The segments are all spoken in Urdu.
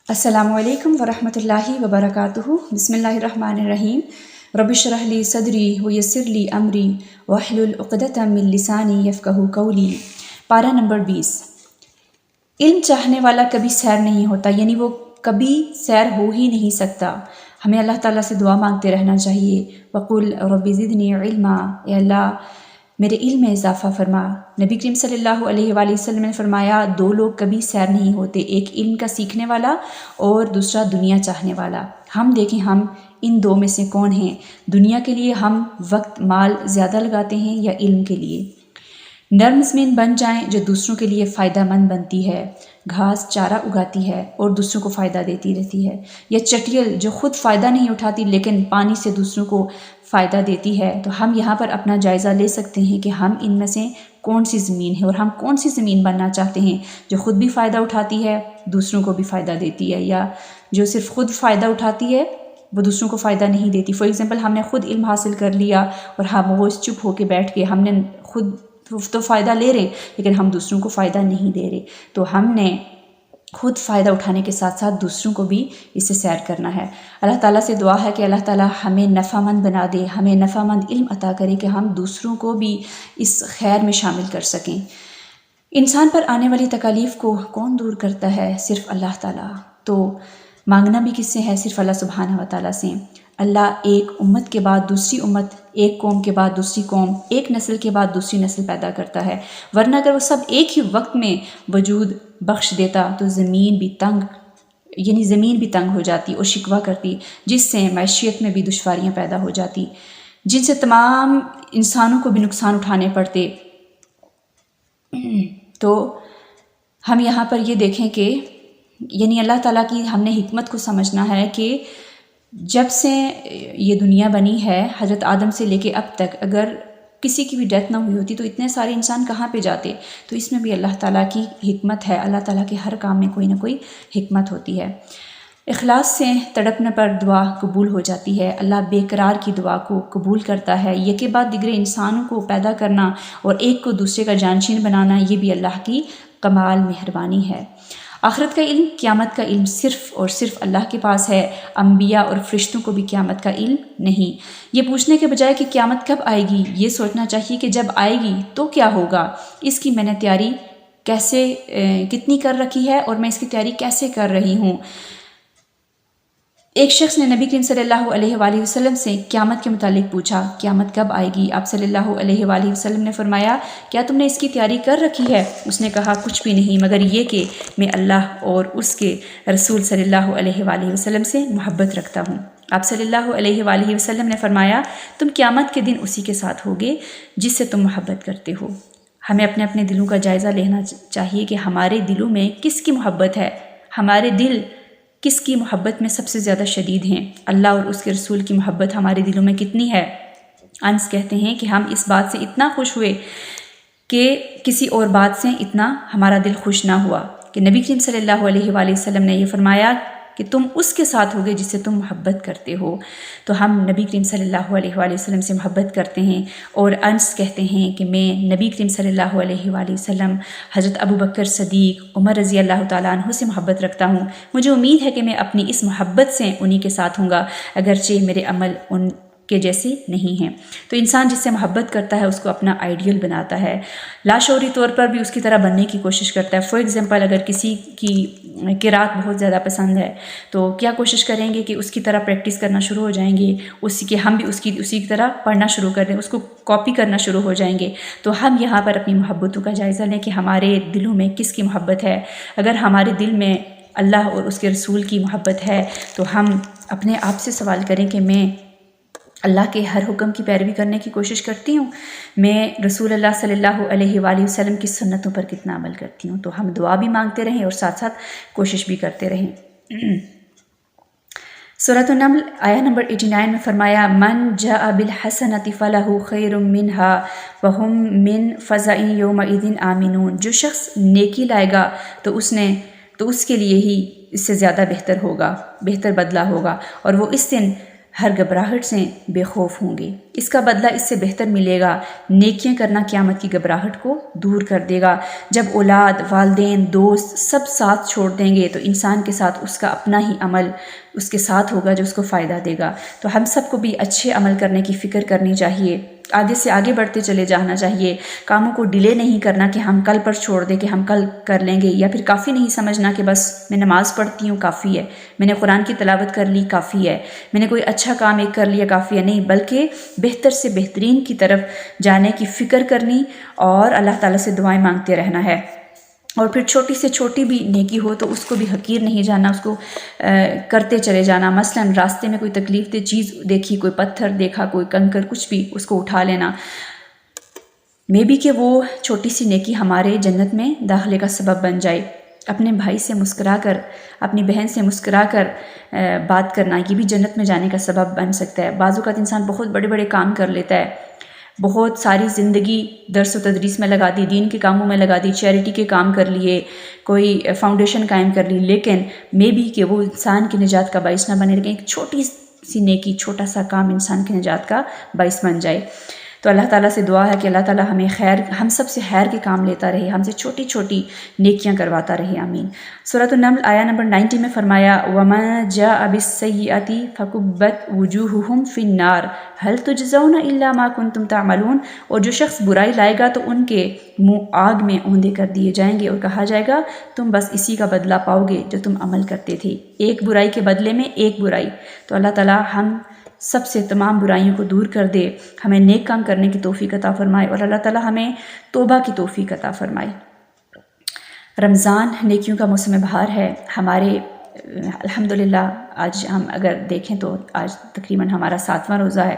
السلام علیکم ورحمۃ اللہ وبرکاتہ۔ بسم اللہ الرحمن الرحیم۔ رب اشرح لی صدری ویسر لی امری واحلل عقدۃ من لسانی یفقہوا قولی۔ پارہ نمبر 20۔ علم چاہنے والا کبھی سیر نہیں ہوتا، یعنی وہ کبھی سیر ہو ہی نہیں سکتا۔ ہمیں اللہ تعالیٰ سے دعا مانگتے رہنا چاہیے۔ وقل رب زدنی علما، اے اللہ میرے علم میں اضافہ فرما۔ نبی کریم صلی اللہ علیہ وآلہ وسلم نے فرمایا، دو لوگ کبھی سیر نہیں ہوتے، ایک علم کا سیکھنے والا اور دوسرا دنیا چاہنے والا۔ ہم دیکھیں ہم ان دو میں سے کون ہیں؟ دنیا کے لیے ہم وقت مال زیادہ لگاتے ہیں یا علم کے لیے؟ نرم زمین بن جائیں جو دوسروں کے لیے فائدہ مند بنتی ہے، گھاس چارہ اگاتی ہے اور دوسروں کو فائدہ دیتی رہتی ہے، یا چٹیل جو خود فائدہ نہیں اٹھاتی لیکن پانی سے دوسروں کو فائدہ دیتی ہے؟ تو ہم یہاں پر اپنا جائزہ لے سکتے ہیں کہ ہم ان میں سے کون سی زمین ہے اور ہم کون سی زمین بننا چاہتے ہیں، جو خود بھی فائدہ اٹھاتی ہے، دوسروں کو بھی فائدہ دیتی ہے، یا جو صرف خود فائدہ اٹھاتی ہے وہ دوسروں کو فائدہ نہیں دیتی۔ فار ایگزامپل ہم نے خود علم حاصل کر لیا اور ہم وہ چپ ہو کے بیٹھ کے ہم نے خود تو فائدہ لے رہے لیکن ہم دوسروں کو فائدہ نہیں دے رہے، تو ہم نے خود فائدہ اٹھانے کے ساتھ ساتھ دوسروں کو بھی اس سے سیر کرنا ہے۔ اللہ تعالیٰ سے دعا ہے کہ اللہ تعالیٰ ہمیں نفع مند بنا دے، ہمیں نفع مند علم عطا کرے کہ ہم دوسروں کو بھی اس خیر میں شامل کر سکیں۔ انسان پر آنے والی تکالیف کو کون دور کرتا ہے؟ صرف اللہ تعالیٰ۔ تو مانگنا بھی کس سے ہے؟ صرف اللہ سبحانہ و تعالیٰ سے۔ اللہ ایک امت کے بعد دوسری امت، ایک قوم کے بعد دوسری قوم، ایک نسل کے بعد دوسری نسل پیدا کرتا ہے، ورنہ اگر وہ سب ایک ہی وقت میں وجود بخش دیتا تو زمین بھی تنگ ہو جاتی اور شکوہ کرتی، جس سے معیشت میں بھی دشواریاں پیدا ہو جاتی، جن سے تمام انسانوں کو بھی نقصان اٹھانے پڑتے۔ تو ہم یہاں پر یہ دیکھیں کہ یعنی اللہ تعالیٰ کی ہم نے حکمت کو سمجھنا ہے کہ جب سے یہ دنیا بنی ہے، حضرت آدم سے لے کے اب تک اگر کسی کی بھی ڈیتھ نہ ہوئی ہوتی تو اتنے سارے انسان کہاں پہ جاتے؟ تو اس میں بھی اللہ تعالیٰ کی حکمت ہے، اللہ تعالیٰ کے ہر کام میں کوئی نہ کوئی حکمت ہوتی ہے۔ اخلاص سے تڑپنے پر دعا قبول ہو جاتی ہے، اللہ بے قرار کی دعا کو قبول کرتا ہے۔ یکے بعد دیگر انسانوں کو پیدا کرنا اور ایک کو دوسرے کا جانشین بنانا، یہ بھی اللہ کی کمال مہربانی ہے۔ آخرت کا علم، قیامت کا علم صرف اور صرف اللہ کے پاس ہے، انبیاء اور فرشتوں کو بھی قیامت کا علم نہیں۔ یہ پوچھنے کے بجائے کہ قیامت کب آئے گی، یہ سوچنا چاہیے کہ جب آئے گی تو کیا ہوگا، اس کی میں نے تیاری کتنی کر رکھی ہے اور میں اس کی تیاری کیسے کر رہی ہوں۔ ایک شخص نے نبی کریم صلی اللہ علیہ وآلہ وسلم سے قیامت کے متعلق پوچھا، قیامت کب آئے گی؟ آپ صلی اللہ علیہ وآلہ وسلم نے فرمایا، کیا تم نے اس کی تیاری کر رکھی ہے؟ اس نے کہا، کچھ بھی نہیں مگر یہ کہ میں اللہ اور اس کے رسول صلی اللہ علیہ وآلہ وسلم سے محبت رکھتا ہوں۔ آپ صلی اللہ علیہ وآلہ وسلم نے فرمایا، تم قیامت کے دن اسی کے ساتھ ہوگے جس سے تم محبت کرتے ہو۔ ہمیں اپنے اپنے دلوں کا جائزہ لینا چاہیے کہ ہمارے دلوں میں کس کی محبت ہے، ہمارے دل کس کی محبت میں سب سے زیادہ شدید ہیں، اللہ اور اس کے رسول کی محبت ہمارے دلوں میں کتنی ہے۔ انس کہتے ہیں کہ ہم اس بات سے اتنا خوش ہوئے کہ کسی اور بات سے اتنا ہمارا دل خوش نہ ہوا، کہ نبی کریم صلی اللہ علیہ وآلہ وسلم نے یہ فرمایا کہ تم اس کے ساتھ ہوگے جس سے تم محبت کرتے ہو۔ تو ہم نبی کریم صلی اللہ علیہ وآلہ وسلم سے محبت کرتے ہیں، اور انس کہتے ہیں کہ میں نبی کریم صلی اللہ علیہ وآلہ وسلم، حضرت ابوبکر صدیق، عمر رضی اللہ تعالیٰ عنہ سے محبت رکھتا ہوں۔ مجھے امید ہے کہ میں اپنی اس محبت سے انہی کے ساتھ ہوں گا، اگرچہ میرے عمل ان کے جیسے نہیں ہیں۔ تو انسان جس سے محبت کرتا ہے اس کو اپنا آئیڈیل بناتا ہے، لاشعوری طور پر بھی اس کی طرح بننے کی کوشش کرتا ہے۔ فار ایگزامپل اگر کسی کی قرات بہت زیادہ پسند ہے تو کیا کوشش کریں گے کہ اس کی طرح پریکٹس کرنا شروع ہو جائیں گے، ہم بھی اسی کی طرح پڑھنا شروع کر دیں، اس کو کاپی کرنا شروع ہو جائیں گے۔ تو ہم یہاں پر اپنی محبتوں کا جائزہ لیں کہ ہمارے دلوں میں کس کی محبت ہے۔ اگر ہمارے دل میں اللہ اور اس کے رسول کی محبت ہے تو ہم اپنے آپ سے سوال کریں کہ میں اللہ کے ہر حکم کی پیروی کرنے کی کوشش کرتی ہوں، میں رسول اللہ صلی اللہ علیہ وآلہ وسلم کی سنتوں پر کتنا عمل کرتی ہوں۔ تو ہم دعا بھی مانگتے رہیں اور ساتھ ساتھ کوشش بھی کرتے رہیں۔ سورۃ النمل آیہ نمبر 89 میں فرمایا، من جاء بالحسنۃ فلہ خیر منہا وہم من فزع یومئذ آمنون۔ جو شخص نیکی لائے گا تو اس کے لیے ہی اس سے زیادہ بہتر بدلہ ہوگا، اور وہ اس دن ہر گھبراہٹ سے بے خوف ہوں گے۔ اس کا بدلہ اس سے بہتر ملے گا۔ نیکیاں کرنا قیامت کی گھبراہٹ کو دور کر دے گا۔ جب اولاد، والدین، دوست سب ساتھ چھوڑ دیں گے تو انسان کے ساتھ اس کا اپنا ہی عمل اس کے ساتھ ہوگا جو اس کو فائدہ دے گا۔ تو ہم سب کو بھی اچھے عمل کرنے کی فکر کرنی چاہیے، آگے سے آگے بڑھتے چلے جانا چاہیے، کاموں کو ڈیلے نہیں کرنا کہ ہم کل پر چھوڑ دیں کہ ہم کل کر لیں گے، یا پھر کافی نہیں سمجھنا کہ بس میں نماز پڑھتی ہوں کافی ہے، میں نے قرآن کی تلاوت کر لی کافی ہے، میں نے کوئی اچھا کام ایک کر لیا کافی ہے، نہیں، بلکہ بہتر سے بہترین کی طرف جانے کی فکر کرنی اور اللہ تعالیٰ سے دعائیں مانگتے رہنا ہے۔ اور پھر چھوٹی سے چھوٹی بھی نیکی ہو تو اس کو بھی حقیر نہیں جانا، اس کو کرتے چلے جانا۔ مثلا راستے میں کوئی تکلیف دہ چیز دیکھی، کوئی پتھر دیکھا، کوئی کنکر، کچھ بھی، اس کو اٹھا لینا، میں بھی کہ وہ چھوٹی سی نیکی ہمارے جنت میں داخلے کا سبب بن جائے۔ اپنے بھائی سے مسکرا کر، اپنی بہن سے مسکرا کر بات کرنا، یہ بھی جنت میں جانے کا سبب بن سکتا ہے۔ بعض اوقات انسان بہت بڑے بڑے کام کر لیتا ہے، بہت ساری زندگی درس و تدریس میں لگا دی، دین کے کاموں میں لگا دی، چیریٹی کے کام کر لیے، کوئی فاؤنڈیشن قائم کر لی، لیکن میں بھی کہ وہ انسان کی نجات کا باعث نہ بنے، لیکن ایک چھوٹی سی نیکی، چھوٹا سا کام انسان کی نجات کا باعث بن جائے۔ تو اللہ تعالیٰ سے دعا ہے کہ اللہ تعالیٰ ہمیں خیر، ہم سب سے خیر کے کام لیتا رہے، ہم سے چھوٹی چھوٹی نیکیاں کرواتا رہے، آمین۔ سورۃ النمل آیہ نمبر 90 میں فرمایا وَمَا جَاءَ بِالسَّيِّئَةِ فَكُبَّتْ وُجُوهُهُمْ فِي النَّارِ هَلْ تُجْزَوْنَ إِلَّا مَا كُنتُمْ تَعْمَلُونَ، اور جو شخص برائی لائے گا تو ان کے منہ آگ میں اوندے کر دیے جائیں گے اور کہا جائے گا تم بس اسی کا بدلہ پاؤ گے جو تم عمل کرتے تھے، ایک برائی کے بدلے میں ایک برائی۔ تو اللہ تعالیٰ ہم سب سے تمام برائیوں کو دور کر دے، ہمیں نیک کام کرنے کی توفیق عطا فرمائے، اور اللہ تعالیٰ ہمیں توبہ کی توفیق عطا فرمائے۔ رمضان نیکیوں کا موسم بہار ہے ہمارے، الحمدللہ آج ہم اگر دیکھیں تو آج تقریباً ہمارا 7واں روزہ ہے،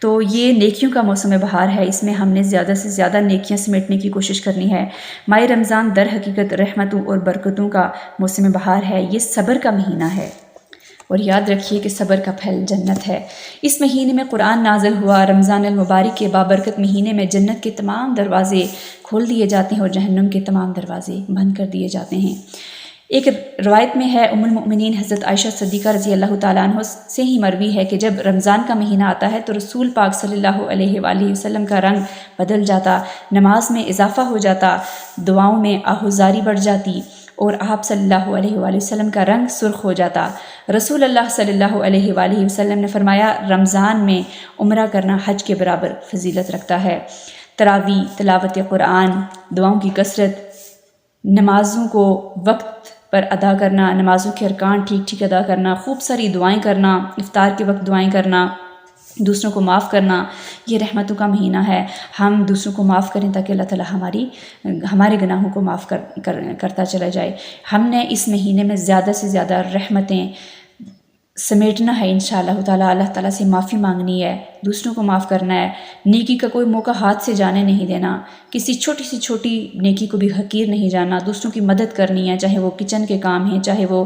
تو یہ نیکیوں کا موسم بہار ہے، اس میں ہم نے زیادہ سے زیادہ نیکیاں سمیٹنے کی کوشش کرنی ہے۔ ماہ رمضان در حقیقت رحمتوں اور برکتوں کا موسم بہار ہے، یہ صبر کا مہینہ ہے، اور یاد رکھیے کہ صبر کا پھل جنت ہے۔ اس مہینے میں قرآن نازل ہوا، رمضان المبارک کے بابرکت مہینے میں جنت کے تمام دروازے کھول دیے جاتے ہیں اور جہنم کے تمام دروازے بند کر دیے جاتے ہیں۔ ایک روایت میں ہے، ام المؤمنین حضرت عائشہ صدیقہ رضی اللہ تعالیٰ عنہ سے ہی مروی ہے کہ جب رمضان کا مہینہ آتا ہے تو رسول پاک صلی اللہ علیہ وآلہ وسلم کا رنگ بدل جاتا، نماز میں اضافہ ہو جاتا، دعاؤں میں آہوزاری بڑھ جاتی، اور آپ صلی اللہ علیہ وآلہ وسلم کا رنگ سرخ ہو جاتا۔ رسول اللہ صلی اللہ علیہ وآلہ وسلم نے فرمایا رمضان میں عمرہ کرنا حج کے برابر فضیلت رکھتا ہے۔ تراویح، تلاوت قرآن، دعاؤں کی کثرت، نمازوں کو وقت پر ادا کرنا، نمازوں کے ارکان ٹھیک ٹھیک ادا کرنا، خوب ساری دعائیں کرنا، افطار کے وقت دعائیں کرنا، دوسروں کو معاف کرنا، یہ رحمتوں کا مہینہ ہے۔ ہم دوسروں کو معاف کریں تاکہ اللہ تعالیٰ ہمارے گناہوں کو معاف کرتا چلا جائے۔ ہم نے اس مہینے میں زیادہ سے زیادہ رحمتیں سمیٹنا ہے انشاءاللہ تعالیٰ، اللہ تعالیٰ سے معافی مانگنی ہے، دوسروں کو معاف کرنا ہے، نیکی کا کوئی موقع ہاتھ سے جانے نہیں دینا، کسی چھوٹی سی چھوٹی نیکی کو بھی حقیر نہیں جاننا، دوسروں کی مدد کرنی ہے، چاہے وہ کچن کے کام ہیں، چاہے وہ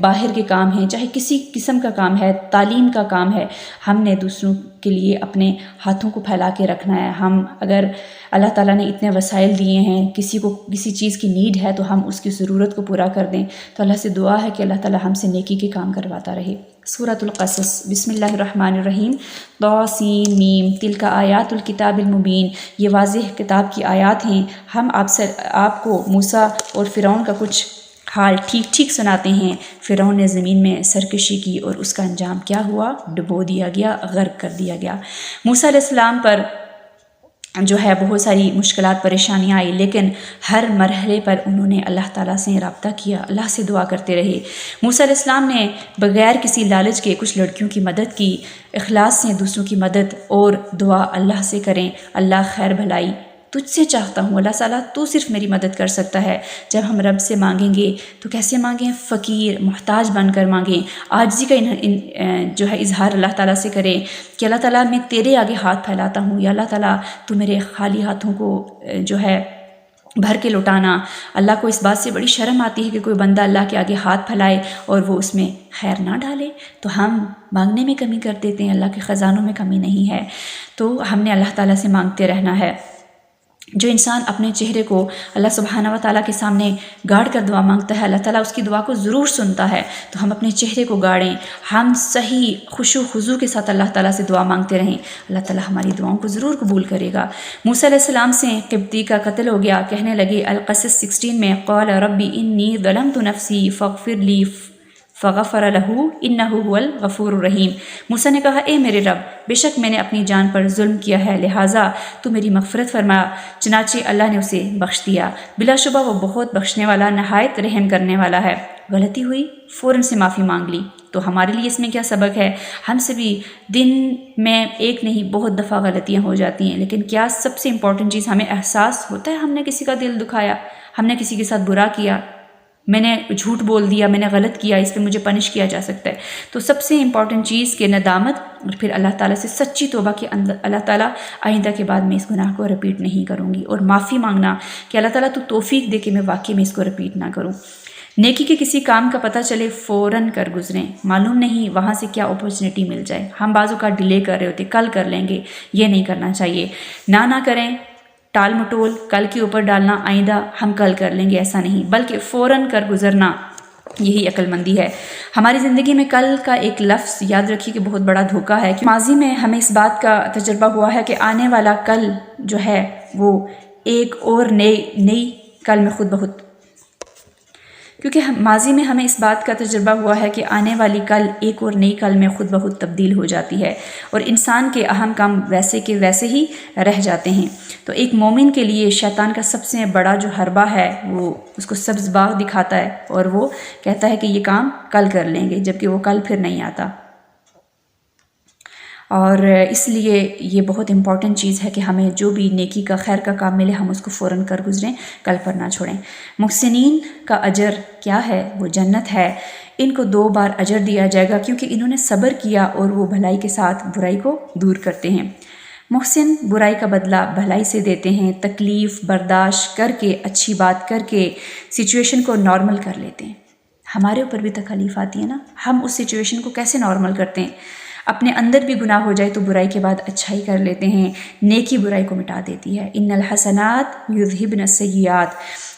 باہر کے کام ہیں، چاہے کسی قسم کا کام ہے، تعلیم کا کام ہے، ہم نے دوسروں کے لیے اپنے ہاتھوں کو پھیلا کے رکھنا ہے۔ ہم اگر اللہ تعالیٰ نے اتنے وسائل دیے ہیں، کسی کو کسی چیز کی نیڈ ہے تو ہم اس کی ضرورت کو پورا کر دیں، تو اللہ سے دعا ہے کہ اللہ تعالیٰ ہم سے نیکی کے کام کرواتا رہے۔ سورۃ القصص، بسم اللہ الرحمن الرحیم، طاسین میم، تلک آیات الکتاب المبین، یہ واضح کتاب کی آیات ہیں۔ ہم آپ کو موسیٰ اور فرعون کا کچھ حال ٹھیک ٹھیک سناتے ہیں۔ فرعون نے زمین میں سرکشی کی اور اس کا انجام کیا ہوا؟ ڈبو دیا گیا، غرق کر دیا گیا۔ موسیٰ علیہ السلام پر جو ہے بہت ساری مشکلات پریشانیاں آئی، لیکن ہر مرحلے پر انہوں نے اللہ تعالیٰ سے رابطہ کیا، اللہ سے دعا کرتے رہے۔ موسیٰ علیہ السلام نے بغیر کسی لالچ کے کچھ لڑکیوں کی مدد کی، اخلاص سے دوسروں کی مدد، اور دعا اللہ سے کریں، اللہ خیر بھلائی تجھ سے چاہتا ہوں، اللہ تعالیٰ تو صرف میری مدد کر سکتا ہے۔ جب ہم رب سے مانگیں گے تو کیسے مانگیں؟ فقیر، محتاج بن کر مانگیں، عاجزی کا جو ہے اظہار اللہ تعالیٰ سے کریں کہ اللہ تعالیٰ میں تیرے آگے ہاتھ پھیلاتا ہوں، یا اللہ تعالیٰ تو میرے خالی ہاتھوں کو جو ہے بھر کے لوٹانا۔ اللہ کو اس بات سے بڑی شرم آتی ہے کہ کوئی بندہ اللہ کے آگے ہاتھ پھیلائے اور وہ اس میں خیر نہ ڈالے، تو ہم مانگنے میں کمی کر دیتے ہیں، اللہ کے خزانوں میں کمی نہیں ہے، تو ہم نے اللہ تعالیٰ سے مانگتے رہنا ہے۔ جو انسان اپنے چہرے کو اللہ سبحانہ و تعالیٰ کے سامنے گاڑ کر دعا مانگتا ہے، اللہ تعالیٰ اس کی دعا کو ضرور سنتا ہے۔ تو ہم اپنے چہرے کو گاڑیں، ہم صحیح خشوع خضوع کے ساتھ اللہ تعالیٰ سے دعا مانگتے رہیں، اللہ تعالیٰ ہماری دعاؤں کو ضرور قبول کرے گا۔ موسیٰ علیہ السلام سے قبطی کا قتل ہو گیا، کہنے لگے القصص 16 میں قال ربی انی ظلمت نفسی فاغفر لی فغفر لہ انہ هو الغفور الرحیم۔ موسیٰ نے کہا اے میرے رب، بے شک میں نے اپنی جان پر ظلم کیا ہے، لہٰذا تو میری مغفرت فرما۔ چنانچہ اللہ نے اسے بخش دیا، بلا شبہ وہ بہت بخشنے والا، نہایت رحم کرنے والا ہے۔ غلطی ہوئی فوراً سے معافی مانگ لی۔ تو ہمارے لیے اس میں کیا سبق ہے؟ ہم سے بھی دن میں ایک نہیں بہت دفعہ غلطیاں ہو جاتی ہیں، لیکن کیا سب سے امپورٹنٹ چیز ہمیں احساس ہوتا ہے ہم نے کسی کا دل دکھایا، ہم نے کسی کے ساتھ برا کیا، میں نے جھوٹ بول دیا، میں نے غلط کیا، اس پہ مجھے پنش کیا جا سکتا ہے۔ تو سب سے امپورٹنٹ چیز کہ ندامت، اور پھر اللہ تعالیٰ سے سچی توبہ کہ اللہ تعالیٰ آئندہ کے بعد میں اس گناہ کو رپیٹ نہیں کروں گی، اور معافی مانگنا کہ اللہ تعالیٰ تو توفیق دے کہ میں واقعی میں اس کو رپیٹ نہ کروں۔ نیکی کے کسی کام کا پتہ چلے فوراً کر گزریں، معلوم نہیں وہاں سے کیا اپرچونٹی مل جائے۔ ہم بعضوں کا ڈیلے کر رہے ہوتے، کل کر لیں گے، یہ نہیں کرنا چاہیے۔ نہ کریں، ٹال مٹول، کل کے اوپر ڈالنا، آئندہ ہم کل کر لیں گے، ایسا نہیں، بلکہ فوراً کر گزرنا، یہی عقل مندی ہے۔ ہماری زندگی میں کل کا ایک لفظ یاد رکھیے کہ بہت بڑا دھوکہ ہے، کہ ماضی میں ہمیں اس بات کا تجربہ ہوا ہے کہ آنے والا کل جو ہے وہ ایک اور نئی کل میں خود بخود، کیونکہ ماضی میں ہمیں اس بات کا تجربہ ہوا ہے کہ آنے والی کل ایک اور نئی کل میں خود بخود تبدیل ہو جاتی ہے، اور انسان کے اہم کام ویسے کے ویسے ہی رہ جاتے ہیں۔ تو ایک مومن کے لیے شیطان کا سب سے بڑا جو حربہ ہے وہ اس کو سبز باغ دکھاتا ہے، اور وہ کہتا ہے کہ یہ کام کل کر لیں گے، جبکہ وہ کل پھر نہیں آتا۔ اور اس لیے یہ بہت امپورٹنٹ چیز ہے کہ ہمیں جو بھی نیکی کا خیر کا کام ملے ہم اس کو فوراً کر گزریں، کل پر نہ چھوڑیں۔ محسنین کا اجر کیا ہے؟ وہ جنت ہے۔ ان کو 2 بار اجر دیا جائے گا کیونکہ انہوں نے صبر کیا اور وہ بھلائی کے ساتھ برائی کو دور کرتے ہیں۔ محسن برائی کا بدلہ بھلائی سے دیتے ہیں، تکلیف برداشت کر کے، اچھی بات کر کے سچویشن کو نارمل کر لیتے ہیں۔ ہمارے اوپر بھی تکلیف آتی ہے نا، ہم اس سچویشن کو کیسے نارمل کرتے ہیں؟ اپنے اندر بھی گناہ ہو جائے تو برائی کے بعد اچھائی کر لیتے ہیں، نیکی برائی کو مٹا دیتی ہے۔ ان الحسنات یذہبن السیئات۔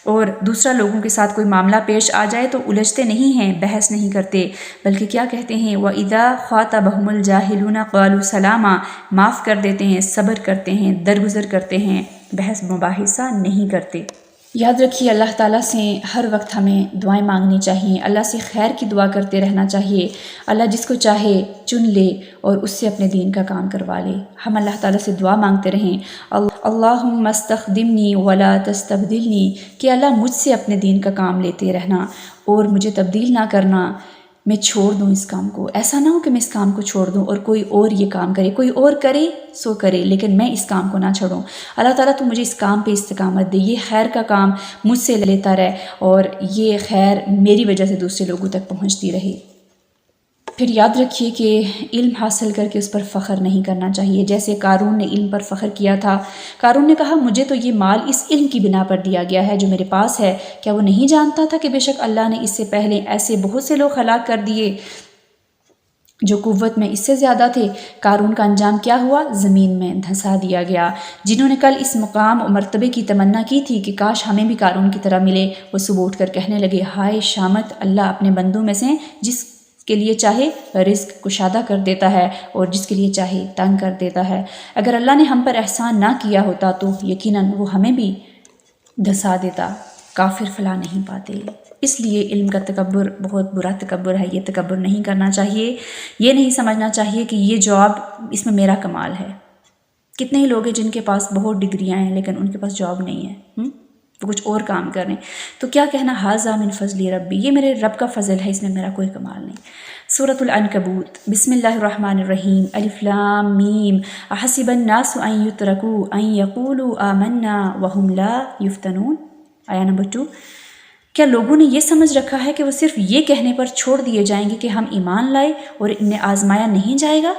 اور دوسرا لوگوں کے ساتھ کوئی معاملہ پیش آ جائے تو الجھتے نہیں ہیں، بحث نہیں کرتے، بلکہ کیا کہتے ہیں وَإِذَا خَاطَبَهُمُ الْجَاهِلُونَ قَالُوا سَلَامًا، معاف کر دیتے ہیں، صبر کرتے ہیں، درگزر کرتے ہیں، بحث مباحثہ نہیں کرتے۔ یاد رکھیے اللہ تعالیٰ سے ہر وقت ہمیں دعائیں مانگنی چاہیے، اللہ سے خیر کی دعا کرتے رہنا چاہیے۔ اللہ جس کو چاہے چن لے اور اس سے اپنے دین کا کام کروا لے۔ ہم اللہ تعالیٰ سے دعا مانگتے رہیں، اللہم استخدمنی ولا تستبدلنی، کہ اللہ مجھ سے اپنے دین کا کام لیتے رہنا اور مجھے تبدیل نہ کرنا، میں چھوڑ دوں اس کام کو، ایسا نہ ہو کہ میں اس کام کو چھوڑ دوں اور کوئی اور یہ کام کرے، کوئی اور کرے سو کرے، لیکن میں اس کام کو نہ چھوڑوں۔ اللہ تعالیٰ تو مجھے اس کام پہ استقامت دے، یہ خیر کا کام مجھ سے لیتا رہے اور یہ خیر میری وجہ سے دوسرے لوگوں تک پہنچتی رہے۔ پھر یاد رکھیے کہ علم حاصل کر کے اس پر فخر نہیں کرنا چاہیے، جیسے قارون نے علم پر فخر کیا تھا۔ قارون نے کہا مجھے تو یہ مال اس علم کی بنا پر دیا گیا ہے جو میرے پاس ہے، کیا وہ نہیں جانتا تھا کہ بے شک اللہ نے اس سے پہلے ایسے بہت سے لوگ ہلاک کر دیے جو قوت میں اس سے زیادہ تھے؟ قارون کا انجام کیا ہوا؟ زمین میں دھنسا دیا گیا۔ جنہوں نے کل اس مقام اور مرتبے کی تمنا کی تھی کہ کاش ہمیں بھی قارون کی طرح ملے، وہ صبح اٹھ کر کہنے لگے ہائے شامت، اللہ اپنے بندوں میں سے جس کے لیے چاہے رزق کشادہ کر دیتا ہے اور جس کے لیے چاہے تنگ کر دیتا ہے۔ اگر اللہ نے ہم پر احسان نہ کیا ہوتا تو یقیناً وہ ہمیں بھی دھسا دیتا۔ کافر فلاح نہیں پاتے۔ اس لیے علم کا تکبر بہت برا تکبر ہے، یہ تکبر نہیں کرنا چاہیے، یہ نہیں سمجھنا چاہیے کہ یہ جاب اس میں میرا کمال ہے۔ کتنے ہی لوگ ہیں جن کے پاس بہت ڈگریاں ہیں لیکن ان کے پاس جاب نہیں ہے، وہ کچھ اور کام کر رہے ہیں، تو کیا کہنا ھذا من فضل ربی، یہ میرے رب کا فضل ہے، اس میں میرا کوئی کمال نہیں۔ سورۃ العنکبوت، بسم اللہ الرحمن الرحیم، الف لام میم، احسب الناس ان یترکوا ان یقولوا آمنا وهم لا یفتنون۔ آیا نمبر 2، کیا لوگوں نے یہ سمجھ رکھا ہے کہ وہ صرف یہ کہنے پر چھوڑ دیے جائیں گے کہ ہم ایمان لائے اور انہیں آزمایا نہیں جائے گا؟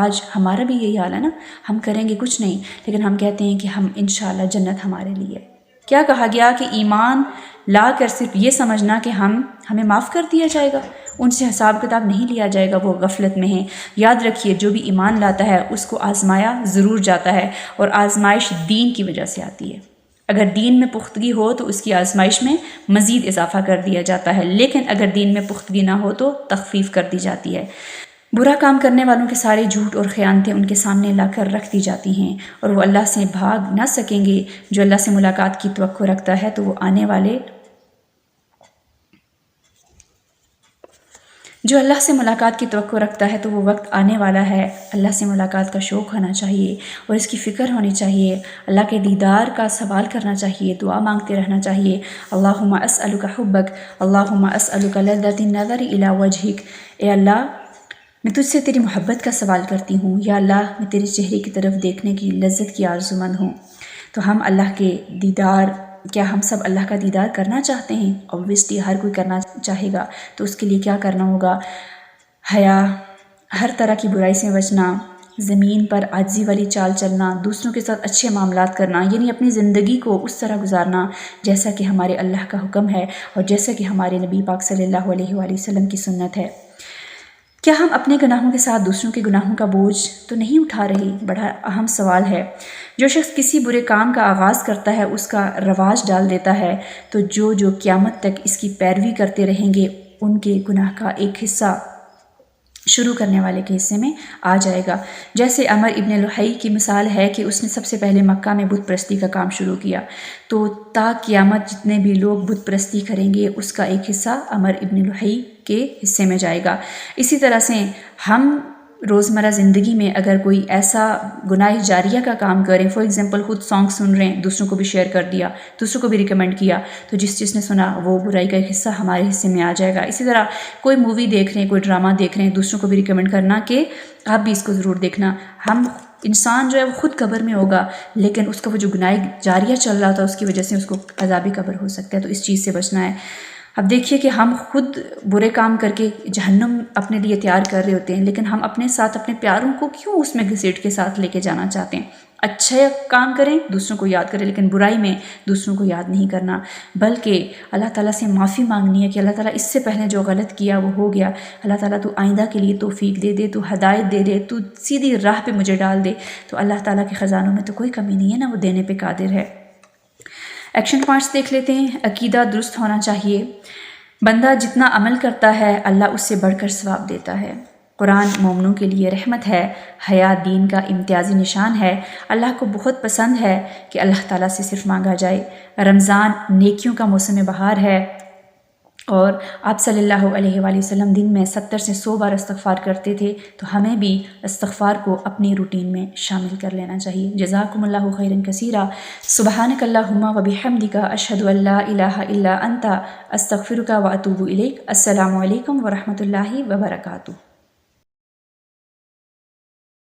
آج ہمارا بھی یہی حال ہے نا، ہم کریں گے کچھ نہیں لیکن ہم کہتے ہیں کہ ہم انشاءاللہ جنت ہمارے لیے۔ کیا کہا گیا کہ ایمان لا کر صرف یہ سمجھنا کہ ہمیں معاف کر دیا جائے گا، ان سے حساب کتاب نہیں لیا جائے گا، وہ غفلت میں ہیں۔ یاد رکھیے جو بھی ایمان لاتا ہے اس کو آزمایا ضرور جاتا ہے، اور آزمائش دین کی وجہ سے آتی ہے۔ اگر دین میں پختگی ہو تو اس کی آزمائش میں مزید اضافہ کر دیا جاتا ہے، لیکن اگر دین میں پختگی نہ ہو تو تخفیف کر دی جاتی ہے۔ برا کام کرنے والوں کے سارے جھوٹ اور خیانتیں ان کے سامنے لا کر رکھ دی جاتی ہیں، اور وہ اللہ سے بھاگ نہ سکیں گے۔ جو اللہ سے ملاقات کی توقع رکھتا ہے تو وہ وقت آنے والا ہے۔ اللہ سے ملاقات کا شوق ہونا چاہیے اور اس کی فکر ہونی چاہیے، اللہ کے دیدار کا سوال کرنا چاہیے، دعا مانگتے رہنا چاہیے۔ اللہم اسألک حبک، اللہم اسألک لذۃ النظر الی وجہک، اے اللہ میں تجھ سے تیری محبت کا سوال کرتی ہوں، یا اللہ میں تیرے چہرے کی طرف دیکھنے کی لذت کی آرزومند ہوں۔ تو ہم اللہ کے دیدار، کیا ہم سب اللہ کا دیدار کرنا چاہتے ہیں؟ اوبویسلی ہر کوئی کرنا چاہے گا، تو اس کے لیے کیا کرنا ہوگا؟ حیا، ہر طرح کی برائی سے بچنا، زمین پر عاجزی والی چال چلنا، دوسروں کے ساتھ اچھے معاملات کرنا، یعنی اپنی زندگی کو اس طرح گزارنا جیسا کہ ہمارے اللہ کا حکم ہے اور جیسا کہ ہمارے نبی پاک صلی اللہ علیہ وآلہ وسلم کی سنت ہے۔ کیا ہم اپنے گناہوں کے ساتھ دوسروں کے گناہوں کا بوجھ تو نہیں اٹھا رہے؟ بڑا اہم سوال ہے۔ جو شخص کسی برے کام کا آغاز کرتا ہے، اس کا رواج ڈال دیتا ہے، تو جو قیامت تک اس کی پیروی کرتے رہیں گے، ان کے گناہ کا ایک حصہ شروع کرنے والے کے حصے میں آ جائے گا۔ جیسے عمر ابن لحی کی مثال ہے کہ اس نے سب سے پہلے مکہ میں بت پرستی کا کام شروع کیا، تو تا قیامت جتنے بھی لوگ بت پرستی کریں گے، اس کا ایک حصہ عمر ابن لحی کے حصے میں جائے گا۔ اسی طرح سے ہم روزمرہ زندگی میں اگر کوئی ایسا گناہ جاریہ کا کام کریں، فار ایگزامپل خود سانگ سن رہے ہیں، دوسروں کو بھی شیئر کر دیا، دوسروں کو بھی ریکمنڈ کیا، تو جس چیز نے سنا وہ برائی کا ایک حصہ ہمارے حصے میں آ جائے گا۔ اسی طرح کوئی مووی دیکھ رہے ہیں، کوئی ڈرامہ دیکھ رہے ہیں، دوسروں کو بھی ریکمنڈ کرنا کہ آپ بھی اس کو ضرور دیکھنا۔ انسان جو ہے وہ خود قبر میں ہوگا، لیکن اس کا وہ جو گناہ جاریہ چل رہا تھا اس کی وجہ سے اس کو عذاب قبر ہو سکتا ہے، تو اس چیز سے بچنا ہے۔ اب دیکھیے کہ ہم خود برے کام کر کے جہنم اپنے لیے تیار کر رہے ہوتے ہیں، لیکن ہم اپنے ساتھ اپنے پیاروں کو کیوں اس میں گھسیٹ کے ساتھ لے کے جانا چاہتے ہیں؟ اچھے کام کریں، دوسروں کو یاد کریں، لیکن برائی میں دوسروں کو یاد نہیں کرنا، بلکہ اللہ تعالیٰ سے معافی مانگنی ہے کہ اللہ تعالیٰ اس سے پہلے جو غلط کیا وہ ہو گیا، اللہ تعالیٰ تو آئندہ کے لیے توفیق دے دے، تو ہدایت دے دے، تو سیدھی راہ پہ مجھے ڈال دے۔ تو اللہ تعالیٰ کے خزانوں میں تو کوئی کمی نہیں ہے نا، وہ دینے پہ قادر ہے۔ ایکشن پوائنٹس دیکھ لیتے ہیں۔ عقیدہ درست ہونا چاہیے۔ بندہ جتنا عمل کرتا ہے اللہ اس سے بڑھ کر ثواب دیتا ہے۔ قرآن مومنوں کے لیے رحمت ہے۔ حیا دین کا امتیازی نشان ہے۔ اللہ کو بہت پسند ہے کہ اللہ تعالیٰ سے صرف مانگا جائے۔ رمضان نیکیوں کا موسم بہار ہے، اور آپ صلی اللہ علیہ وآلہ وسلم دن میں 70 سے 100 بار استغفار کرتے تھے، تو ہمیں بھی استغفار کو اپنی روٹین میں شامل کر لینا چاہیے۔ جزاکم اللہ خیرا کثیرا۔ سبحانک اللہم و بحمدک، اشہد ان لا الہ الا انت، استغفرک و اتوب الیک۔ السلام علیکم ورحمۃ اللہ وبرکاتہ۔